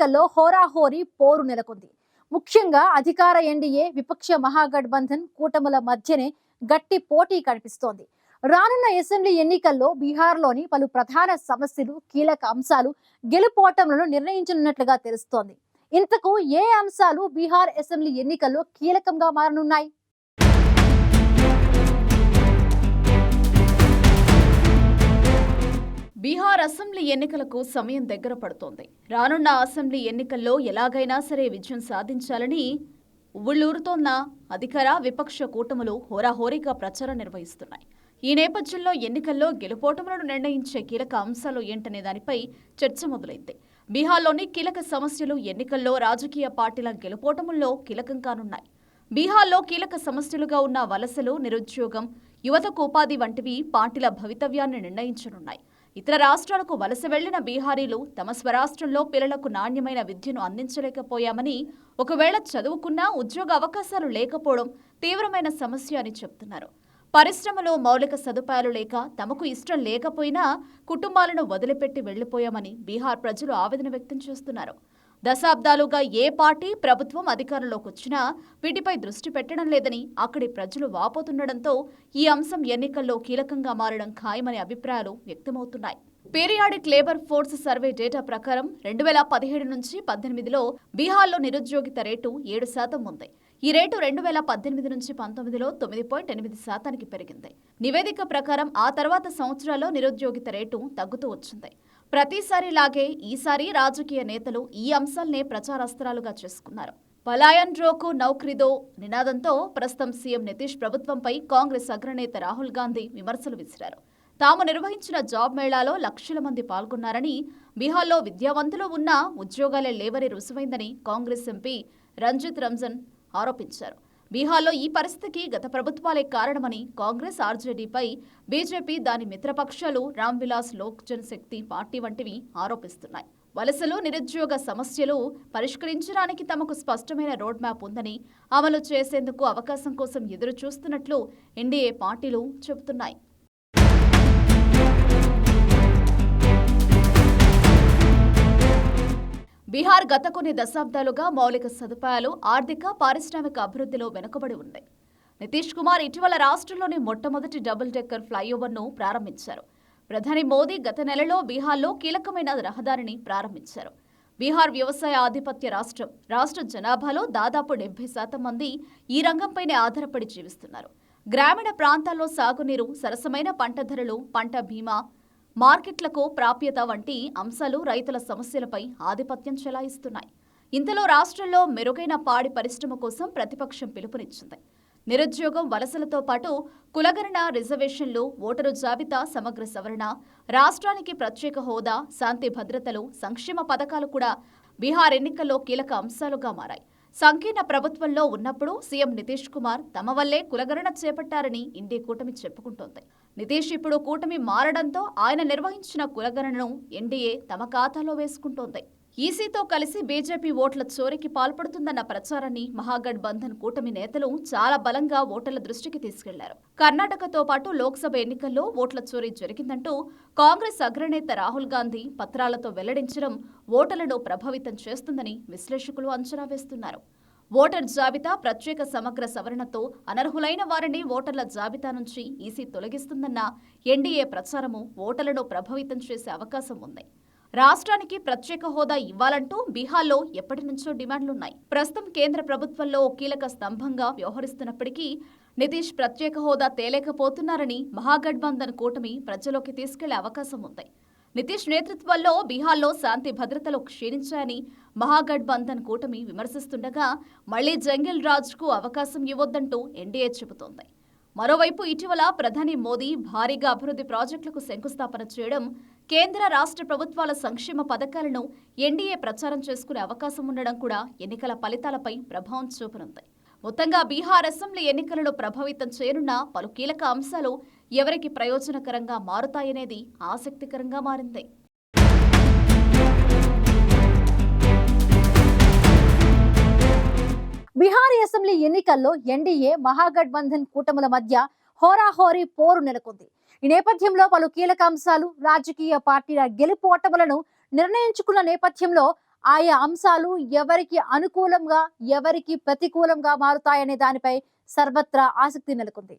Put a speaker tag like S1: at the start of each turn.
S1: ఎన్నికల్లో హోరాహోరీ పోరు నెలకొంది. ముఖ్యంగా అధికార ఎన్డీఏ విపక్ష మహాగఠబంధన్ కూటముల మధ్యనే గట్టి పోటీ కనిపిస్తోంది. రానున్న అసెంబ్లీ ఎన్నికల్లో బీహార్లోని పలు ప్రధాన సమస్యలు, కీలక అంశాలు గెలుపోటములను నిర్ణయించనున్నట్లుగా తెలుస్తోంది. ఇంతకు ఏ అంశాలు బీహార్ అసెంబ్లీ ఎన్నికల్లో కీలకంగా మారనున్నాయి?
S2: బీహార్ అసెంబ్లీ ఎన్నికలకు సమయం దగ్గర పడుతోంది. రానున్న అసెంబ్లీ ఎన్నికల్లో ఎలాగైనా సరే విజయం సాధించాలని ఉవ్వుళ్లూరుతోన్న అధికార విపక్ష కూటములు హోరాహోరీగా ప్రచారం నిర్వహిస్తున్నాయి. ఈ నేపథ్యంలో ఎన్నికల్లో గెలుపోటములను నిర్ణయించే కీలక అంశాలు ఏంటనే దానిపై చర్చ మొదలైంది. బీహార్లోని కీలక సమస్యలు ఎన్నికల్లో రాజకీయ పార్టీల గెలుపోటముల్లో కీలకం కానున్నాయి. బీహార్లో కీలక సమస్యలుగా ఉన్న వలసలు, నిరుద్యోగం, యువతకు ఉపాధి వంటివి పార్టీల భవితవ్యాన్ని నిర్ణయించనున్నాయి. ఇతర రాష్ట్రాలకు వలస వెళ్లిన బీహారీలు తమ స్వరాష్ట్రంలో పిల్లలకు నాణ్యమైన విద్యను అందించలేకపోయామని, ఒకవేళ చదువుకున్నా ఉద్యోగ అవకాశాలు లేకపోవడం తీవ్రమైన సమస్య అని చెప్తున్నారు. పరిశ్రమలో మౌలిక సదుపాయాలు లేక, తమకు ఇష్టం లేకపోయినా కుటుంబాలను వదిలిపెట్టి వెళ్లిపోయామని బీహార్ ప్రజలు ఆవేదన వ్యక్తం చేస్తున్నారు. దశాబ్దాలుగా ఏ పార్టీ ప్రభుత్వం అధికారంలోకి వచ్చినా వీటిపై దృష్టి పెట్టడం లేదని అక్కడి ప్రజలు వాపోతుండటంతో ఈ అంశం ఎన్నికల్లో కీలకంగా మారడం ఖాయమనే అభిప్రాయాలు వ్యక్తమవుతున్నాయి. Periodic labour force survey data ప్రకారం 2017 నుంచి 18లో బీహార్లో నిరుద్యోగిత రేటు 7% ఉంది. ఈ రేటు 2018 నుంచి 19లో 9.8% పెరిగింది. నివేదిక ప్రకారం ఆ తర్వాత సంవత్సరాల్లో నిరుద్యోగిత రేటు తగ్గుతూ వచ్చింది. ప్రతిసారిలాగే ఈసారి రాజకీయ నేతలు ఈ అంశాలనే ప్రచారాస్త్రాలుగా చేసుకున్నారు. పలాయన్ రోకో నౌకరీదో నినాదంతో ప్రస్తుతం సీఎం నితీష్ ప్రభుత్వంపై కాంగ్రెస్ అగ్రనేత రాహుల్ గాంధీ విమర్శలు విసిరారు. తాము నిర్వహించిన జాబ్ మేళాలో లక్షల మంది పాల్గొన్నారని, బీహార్లో విద్యావంతులు ఉన్నా ఉద్యోగాలే లేవని రుజువైందని కాంగ్రెస్ ఎంపీ రంజిత్ రంజన్ ఆరోపించారు. బీహార్లో ఈ పరిస్థితికి గత ప్రభుత్వాలే కారణమని కాంగ్రెస్, ఆర్జేడీపై బీజేపీ, దాని మిత్రపక్షాలు రామ్ విలాస్ లోక్ జనశక్తి పార్టీ వంటివి ఆరోపిస్తున్నాయి. వలసలు, నిరుద్యోగ సమస్యలు పరిష్కరించడానికి తమకు స్పష్టమైన రోడ్ మ్యాప్ ఉందని, అమలు చేసేందుకు అవకాశం కోసం ఎదురు చూస్తున్నట్లు ఎన్డీఏ పార్టీలు చెబుతున్నాయి. బీహార్ గత కొన్ని దశాబ్దాలుగా మౌలిక సదుపాయాలు, ఆర్థిక, పారిశ్రామిక అభివృద్ధిలో వెనుకబడి ఉంది. నితీష్ కుమార్ ఇటీవల రాష్ట్రంలోని మొట్టమొదటి డబుల్ డెక్కర్ ఫ్లైఓవర్ను ప్రారంభించారు. ప్రధాని మోదీ గత నెలలో బీహార్లో కీలకమైన రహదారిని ప్రారంభించారు. బీహార్ వ్యవసాయ ఆధిపత్య రాష్ట్రం. రాష్ట్ర జనాభాలో దాదాపు 70% మంది ఈ రంగంపైనే ఆధారపడి జీవిస్తున్నారు. గ్రామీణ ప్రాంతాల్లో సాగునీరు, సరసమైన పంట ధరలు, పంట బీమా, మార్కెట్లకు ప్రాప్యత వంటి అంశాలు రైతుల సమస్యలపై ఆధిపత్యం చెలాయిస్తున్నాయి. ఇంతలో రాష్ట్రంలో మెరుగైన పాడి పరిశ్రమ కోసం ప్రతిపక్షం పిలుపునిచ్చింది. నిరుద్యోగం, వలసలతో పాటు కులగణన, రిజర్వేషన్లు, ఓటరు జాబితా సమగ్ర సవరణ, రాష్ట్రానికి ప్రత్యేక హోదా, శాంతి భద్రతలు, సంక్షేమ పథకాలు కూడా బీహార్ ఎన్నికల్లో కీలక అంశాలుగా మారాయి. సంకీర్ణ ప్రభుత్వంలో ఉన్నప్పుడు సీఎం నితీష్ కుమార్ తమ వల్లే కులగణన చేపట్టారని ఇండి కూటమి చెప్పుకుంటోంది. నితీష్ ఇప్పుడు కూటమి మారడంతో ఆయన నిర్వహించిన కులగణనను ఎన్డీఏ తమ ఖాతాలో వేసుకుంటోంది. ఈసీతో కలిసి బీజేపీ ఓట్ల చోరీకి పాల్పడుతుందన్న ప్రచారాన్ని మహాగఠబంధన్ కూటమి నేతలు చాలా బలంగా ఓటర్ల దృష్టికి తీసుకెళ్లారు. కర్ణాటకతో పాటు లోక్సభ ఎన్నికల్లో ఓట్ల చోరీ జరిగిందంటూ కాంగ్రెస్ అగ్రనేత రాహుల్ గాంధీ పత్రాలతో వెల్లడించడం ఓటర్లను ప్రభావితం చేస్తుందని విశ్లేషకులు అంచనా వేస్తున్నారు. ఓటర్ జాబితా ప్రత్యేక సమగ్ర సవరణతో అనర్హులైన వారిని ఓటర్ల జాబితా నుంచి ఈసీ తొలగిస్తుందన్న ఎన్డీఏ ప్రచారము ఓటర్లను ప్రభావితం చేసే అవకాశం ఉంది. రాష్ట్రానికి ప్రత్యేక హోదా ఇవ్వాలంటూ బీహార్లో ఎప్పటి నుంచో డిమాండ్లున్నాయి. ప్రస్తుతం కేంద్ర ప్రభుత్వంలో కీలక స్తంభంగా వ్యవహరిస్తున్నప్పటికీ నితీష్ ప్రత్యేక హోదా తేలేకపోతున్నారని మహాగఠబంధన్ కూటమి ప్రజలోకి తీసుకెళ్లే అవకాశం ఉంది. నితీష్ నేతృత్వంలో బీహార్లో శాంతి భద్రతలు క్షీణించాయని మహాగఠబంధన్ కూటమి విమర్శిస్తుండగా మళ్లీ జంగిల్ రాజ్కు అవకాశం ఇవ్వొద్దంటూ ఎన్డీఏ చెబుతోంది. మరోవైపు ఇటీవల ప్రధాని మోదీ భారీగా అభివృద్ధి ప్రాజెక్టులకు శంకుస్థాపన చేయడం, కేంద్ర, రాష్ట్ర ప్రభుత్వాల సంక్షేమ పథకాలను ఎన్డీఏ ప్రచారం చేసుకునే అవకాశం ఉండడం కూడా ఎన్నికల ఫలితాలపై ప్రభావం చూపనుంది. మొత్తంగా బీహార్ అసెంబ్లీ ఎన్నికలను ప్రభావితం చేయనున్న పలు కీలక అంశాలు ఎవరికి ప్రయోజనకరంగా మారుతాయనేది ఆసక్తికరంగా మారింది.
S1: బీహార్ అసెంబ్లీ ఎన్నికల్లో ఎన్డీఏ, మహాగఠబంధన్ కూటముల మధ్య హోరాహోరీ పోరు నెలకొంది. ఈ నేపథ్యంలో పలు కీలక అంశాలు, రాజకీయ పార్టీల గెలుపోటములను నిర్ణయించుకున్న నేపథ్యంలో ఆయా అంశాలు ఎవరికి అనుకూలంగా ఎవరికి ప్రతికూలంగా మారుతాయనే దానిపై సర్వత్రా ఆసక్తి నెలకొంది.